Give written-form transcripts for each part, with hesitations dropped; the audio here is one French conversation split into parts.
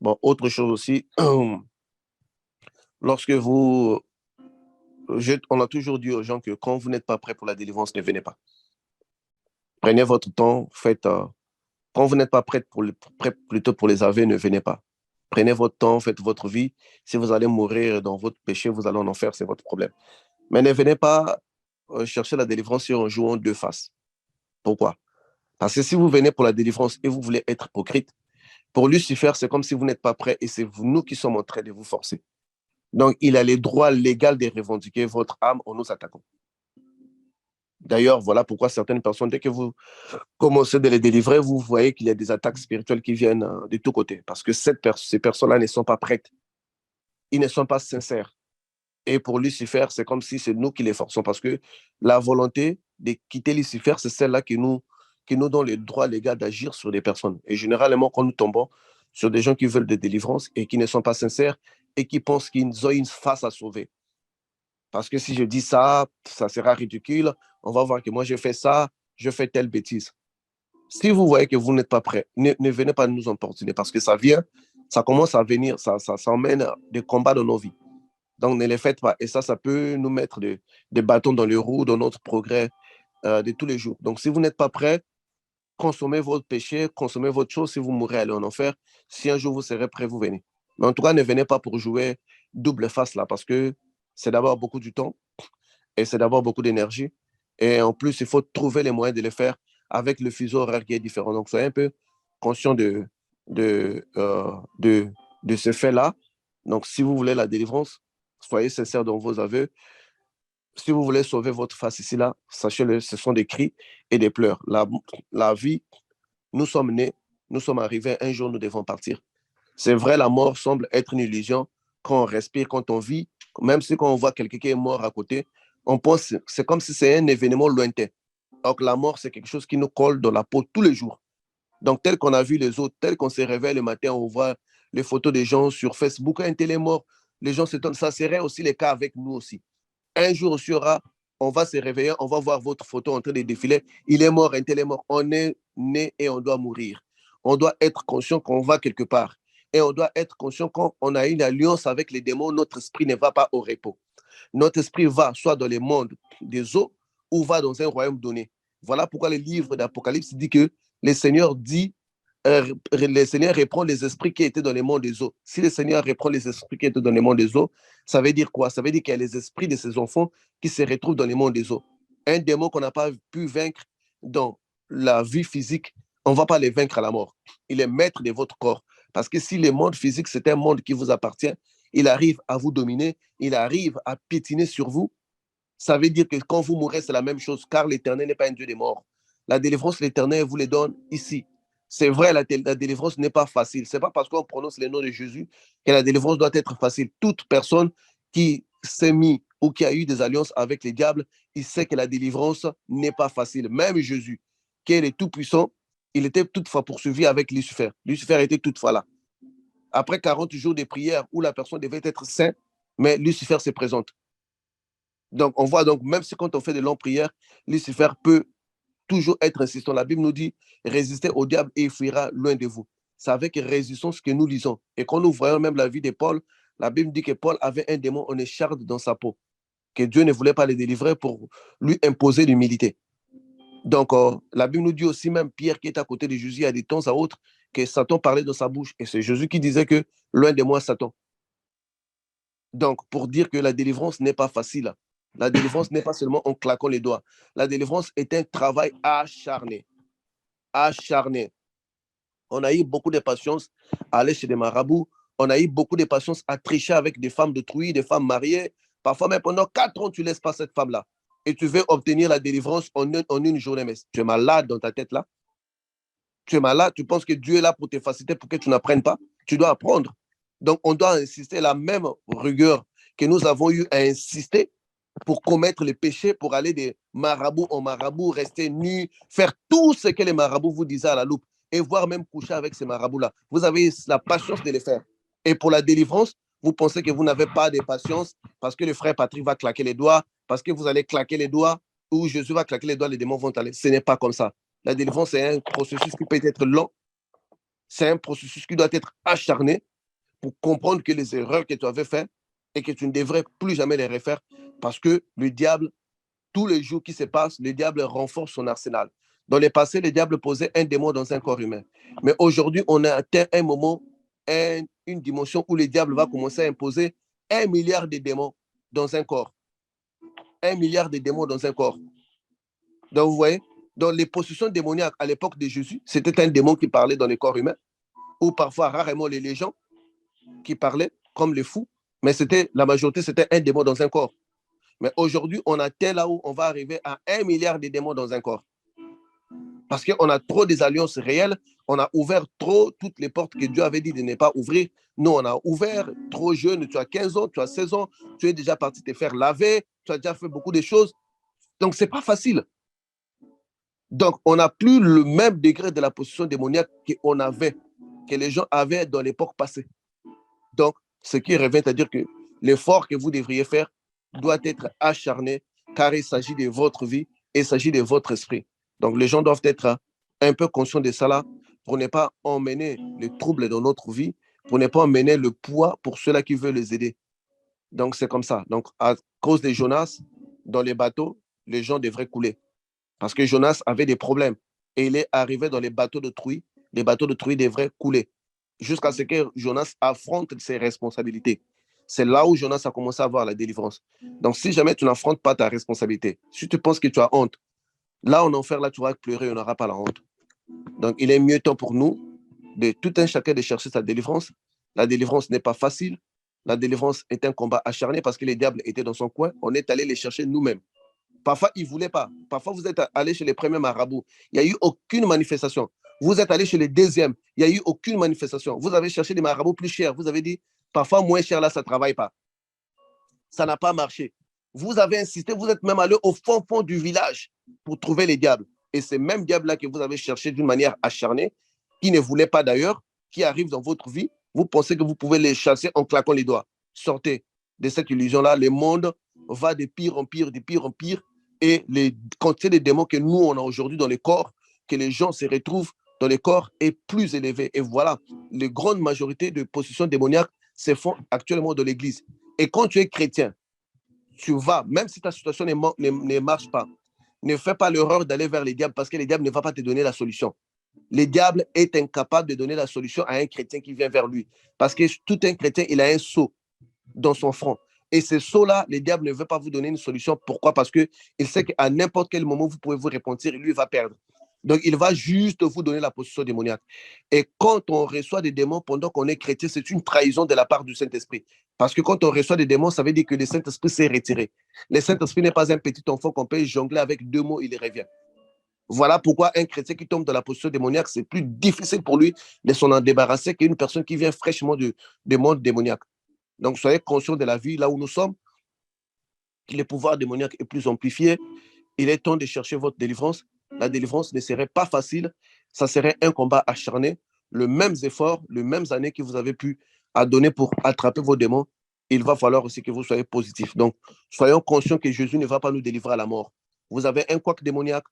Bon, autre chose aussi, lorsque vous, on a toujours dit aux gens que quand vous n'êtes pas prêt pour la délivrance, ne venez pas. Prenez votre temps, quand vous n'êtes pas prêt plutôt pour les AV, ne venez pas. Prenez votre temps, faites votre vie. Si vous allez mourir dans votre péché, vous allez en enfer, c'est votre problème. Mais ne venez pas chercher la délivrance en jouant deux faces. Pourquoi? Parce que si vous venez pour la délivrance et vous voulez être hypocrite, pour Lucifer, c'est comme si vous n'êtes pas prêt et c'est nous qui sommes en train de vous forcer. Donc, il a les droits légaux de revendiquer votre âme en nous attaquant. D'ailleurs, voilà pourquoi certaines personnes, dès que vous commencez de les délivrer, vous voyez qu'il y a des attaques spirituelles qui viennent de tous côtés. Parce que ces personnes-là ne sont pas prêtes. Ils ne sont pas sincères. Et pour Lucifer, c'est comme si c'est nous qui les forçons. Parce que la volonté de quitter Lucifer, c'est celle-là qui nous donne le droit légal d'agir sur des personnes. Et généralement, quand nous tombons sur des gens qui veulent des délivrances et qui ne sont pas sincères et qui pensent qu'ils ont une face à sauver. Parce que si je dis ça, ça sera ridicule. On va voir que moi, je fais ça, je fais telle bêtise. Si vous voyez que vous n'êtes pas prêt, ne venez pas nous importuner parce que ça vient, ça commence à venir, ça emmène des combats dans nos vies. Donc, ne les faites pas. Et ça peut nous mettre des bâtons dans les roues, dans notre progrès de tous les jours. Donc, si vous n'êtes pas prêt, consommez votre péché, consommez votre chose. Si vous mourrez, allez en enfer. Si un jour vous serez prêt, vous venez. Mais en tout cas, ne venez pas pour jouer double face là parce que c'est d'abord beaucoup du temps et c'est d'abord beaucoup d'énergie. Et en plus, il faut trouver les moyens de le faire avec le fuseau horaire qui est différent. Donc, soyez un peu conscient de, euh, de, de ce fait-là. Donc, si vous voulez la délivrance, soyez sincère dans vos aveux. Si vous voulez sauver votre face ici, là, sachez-le, ce sont des cris et des pleurs. La vie, nous sommes nés, nous sommes arrivés, un jour nous devons partir. C'est vrai, la mort semble être une illusion quand on respire, quand on vit, même si quand on voit quelqu'un qui est mort à côté, on pense, c'est comme si c'est un événement lointain. Alors que la mort, c'est quelque chose qui nous colle dans la peau tous les jours. Donc, tel qu'on a vu les autres, tel qu'on se réveille le matin, on voit les photos des gens sur Facebook, un tel est mort, les gens s'étonnent. Ça serait aussi le cas avec nous aussi. Un jour aussi, on va se réveiller, on va voir votre photo en train de défiler. Il est mort, un tel est mort. On est né et on doit mourir. On doit être conscient qu'on va quelque part. Et on doit être conscient quand on a une alliance avec les démons, notre esprit ne va pas au repos. Notre esprit va soit dans les mondes des eaux ou va dans un royaume donné. Voilà pourquoi le livre d'Apocalypse dit que le Seigneur reprend les esprits qui étaient dans les mondes des eaux. Si le Seigneur reprend les esprits qui étaient dans les mondes des eaux, ça veut dire quoi? Ça veut dire qu'il y a les esprits de ses enfants qui se retrouvent dans les mondes des eaux. Un démon qu'on n'a pas pu vaincre dans la vie physique, on ne va pas les vaincre à la mort. Il est maître de votre corps. Parce que si le monde physique, c'est un monde qui vous appartient, il arrive à vous dominer, il arrive à piétiner sur vous. Ça veut dire que quand vous mourrez, c'est la même chose, car l'Éternel n'est pas un Dieu des morts. La délivrance, l'Éternel vous les donne ici. C'est vrai, la délivrance n'est pas facile. Ce n'est pas parce qu'on prononce le nom de Jésus que la délivrance doit être facile. Toute personne qui s'est mis ou qui a eu des alliances avec les diables, il sait que la délivrance n'est pas facile. Même Jésus, qui est le Tout-Puissant, il était toutefois poursuivi avec Lucifer. Lucifer était toutefois là. Après 40 jours de prière où la personne devait être sainte, mais Lucifer se présente. Donc, on voit donc, même si quand on fait de longues prières, Lucifer peut toujours être insistant. La Bible nous dit, résistez au diable et il fuira loin de vous. C'est avec résistance que nous lisons. Et quand nous voyons même la vie de Paul, la Bible dit que Paul avait un démon en écharde dans sa peau, que Dieu ne voulait pas le délivrer pour lui imposer l'humilité. Donc, la Bible nous dit aussi, même Pierre qui est à côté de Jésus, à des temps à autres, que Satan parlait dans sa bouche. Et c'est Jésus qui disait que loin de moi, Satan. Donc, pour dire que la délivrance n'est pas facile. La délivrance n'est pas seulement en claquant les doigts. La délivrance est un travail acharné. Acharné. On a eu beaucoup de patience à aller chez des marabouts. On a eu beaucoup de patience à tricher avec des femmes d'autrui, des femmes mariées. Parfois, même pendant 4 ans, tu ne laisses pas cette femme-là. Et tu veux obtenir la délivrance en une journée. Mais tu es malade dans ta tête là. Tu es malade. Tu penses que Dieu est là pour te faciliter pour que tu n'apprennes pas. Tu dois apprendre. Donc, on doit insister la même rigueur que nous avons eu à insister pour commettre les péchés, pour aller de marabout en marabout, rester nu, faire tout ce que les marabouts vous disaient à la loupe, et voire même coucher avec ces marabouts-là. Vous avez la patience de les faire. Et pour la délivrance, vous pensez que vous n'avez pas de patience parce que le frère Patrick va claquer les doigts, parce que vous allez claquer les doigts, ou Jésus va claquer les doigts, les démons vont aller. Ce n'est pas comme ça. La délivrance, c'est un processus qui peut être long, c'est un processus qui doit être acharné, pour comprendre que les erreurs que tu avais faites et que tu ne devrais plus jamais les refaire parce que le diable, tous les jours qui se passent, le diable renforce son arsenal. Dans le passé, le diable posait un démon dans un corps humain. Mais aujourd'hui, on a atteint un moment, une dimension où le diable va commencer à imposer 1 milliard de démons dans un corps. 1 milliard de démons dans un corps. Donc, vous voyez, dans les possessions démoniaques à l'époque de Jésus, c'était un démon qui parlait dans le corps humain, ou parfois rarement les légions qui parlaient, comme les fous, mais la majorité, c'était un démon dans un corps. Mais aujourd'hui, on atteint là où on va arriver à 1 milliard de démons dans un corps. Parce qu'on a trop des alliances réelles, on a ouvert trop toutes les portes que Dieu avait dit de ne pas ouvrir. Nous, on a ouvert trop jeune, tu as 15 ans, tu as 16 ans, tu es déjà parti te faire laver, tu as déjà fait beaucoup de choses. Donc, ce n'est pas facile. Donc, on n'a plus le même degré de la possession démoniaque qu'on avait, que les gens avaient dans l'époque passée. Donc, ce qui revient à dire que l'effort que vous devriez faire doit être acharné, car il s'agit de votre vie et il s'agit de votre esprit. Donc, les gens doivent être un peu conscients de ça là pour ne pas emmener les troubles dans notre vie, pour ne pas emmener le poids pour ceux-là qui veulent les aider. Donc, c'est comme ça. Donc, à cause de Jonas, dans les bateaux, les gens devraient couler. Parce que Jonas avait des problèmes. Et il est arrivé dans les bateaux de truie. Les bateaux de truie devraient couler. Jusqu'à ce que Jonas affronte ses responsabilités. C'est là où Jonas a commencé à avoir la délivrance. Donc, si jamais tu n'affrontes pas ta responsabilité, si tu penses que tu as honte, là, en enfer, là, tu vas pleurer, on n'aura pas la honte. Donc, il est mieux temps pour nous, de tout un chacun, de chercher sa délivrance. La délivrance n'est pas facile. La délivrance est un combat acharné parce que les diables étaient dans son coin. On est allé les chercher nous-mêmes. Parfois, ils ne voulaient pas. Parfois, vous êtes allé chez les premiers marabouts. Il n'y a eu aucune manifestation. Vous êtes allé chez les deuxièmes. Il n'y a eu aucune manifestation. Vous avez cherché des marabouts plus chers. Vous avez dit, parfois, moins cher, là, ça ne travaille pas. Ça n'a pas marché. Vous avez insisté. Vous êtes même allé au fond du village pour trouver les diables. Et ces mêmes diables-là que vous avez cherchés d'une manière acharnée, qui ne voulaient pas d'ailleurs, qui arrivent dans votre vie, vous pensez que vous pouvez les chasser en claquant les doigts. Sortez de cette illusion-là. Le monde va de pire en pire, de pire en pire. Et les quantités de démons que nous, on a aujourd'hui dans les corps, que les gens se retrouvent dans les corps, est plus élevée. Et voilà, les grandes majorités de possessions démoniaques se font actuellement dans l'Église. Et quand tu es chrétien, tu vas, même si ta situation ne marche pas, ne fais pas l'erreur d'aller vers les diables parce que les diables ne vont pas te donner la solution. Le diable est incapable de donner la solution à un chrétien qui vient vers lui. Parce que tout un chrétien, il a un sceau dans son front. Et ce saut-là, le diable ne veut pas vous donner une solution. Pourquoi? Parce qu'il sait qu'à n'importe quel moment, vous pouvez vous repentir et lui va perdre. Donc, il va juste vous donner la possession démoniaque. Et quand on reçoit des démons pendant qu'on est chrétien, c'est une trahison de la part du Saint-Esprit. Parce que quand on reçoit des démons, ça veut dire que le Saint-Esprit s'est retiré. Le Saint-Esprit n'est pas un petit enfant qu'on peut jongler avec 2 mots, il revient. Voilà pourquoi un chrétien qui tombe dans la possession démoniaque, c'est plus difficile pour lui de s'en débarrasser qu'une personne qui vient fraîchement du monde démoniaque. Donc, soyez conscients de la vie là où nous sommes, que le pouvoir démoniaque est plus amplifié. Il est temps de chercher votre délivrance. La délivrance ne serait pas facile. Ça serait un combat acharné. Le même effort, les mêmes années que vous avez pu donner pour attraper vos démons, il va falloir aussi que vous soyez positif. Donc, soyons conscients que Jésus ne va pas nous délivrer à la mort. Vous avez un couac démoniaque,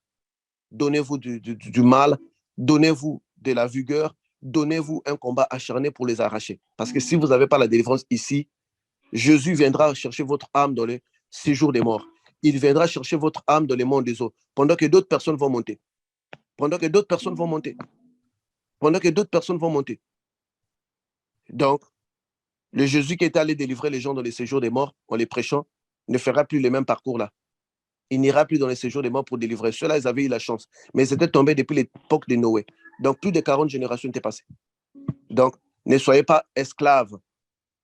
donnez-vous du mal, donnez-vous de la vigueur, donnez-vous un combat acharné pour les arracher. Parce que si vous n'avez pas la délivrance ici, Jésus viendra chercher votre âme dans les séjours des morts. Il viendra chercher votre âme dans les mondes des eaux, pendant que d'autres personnes vont monter. Pendant que d'autres personnes vont monter. Pendant que d'autres personnes vont monter. Donc, le Jésus qui est allé délivrer les gens dans les séjours des morts, en les prêchant, ne fera plus les mêmes parcours là. Il n'ira plus dans les séjours des morts pour délivrer. Ceux-là, ils avaient eu la chance. Mais ils étaient tombés depuis l'époque de Noé. Donc, plus de 40 générations étaient passées. Donc, ne soyez pas esclaves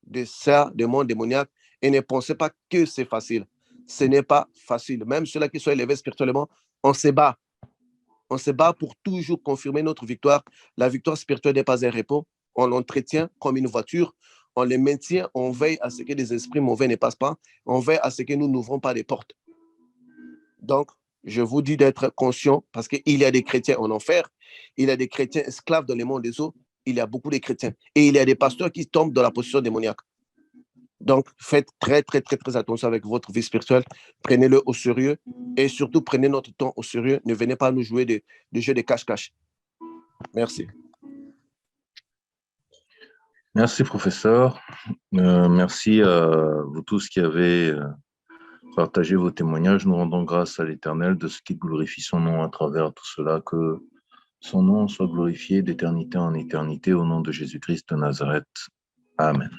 de ça, des mondes démoniaques, et ne pensez pas que c'est facile. Ce n'est pas facile. Même ceux-là qui sont élevés spirituellement, on se bat. On se bat pour toujours confirmer notre victoire. La victoire spirituelle n'est pas un repos. On l'entretient comme une voiture. On les maintient. On veille à ce que des esprits mauvais ne passent pas. On veille à ce que nous n'ouvrons pas les portes. Donc, je vous dis d'être conscient parce qu'il y a des chrétiens en enfer. Il y a des chrétiens esclaves dans les mondes des eaux. Il y a beaucoup de chrétiens. Et il y a des pasteurs qui tombent dans la position démoniaque. Donc, faites très, très, très, très attention avec votre vie spirituelle. Prenez-le au sérieux et surtout, prenez notre temps au sérieux. Ne venez pas nous jouer des jeux de cache-cache. Merci. Merci, professeur. Merci à vous tous qui avez partagé vos témoignages. Nous rendons grâce à l'Éternel de ce qui glorifie son nom à travers tout cela, que son nom soit glorifié d'éternité en éternité au nom de Jésus-Christ de Nazareth. Amen.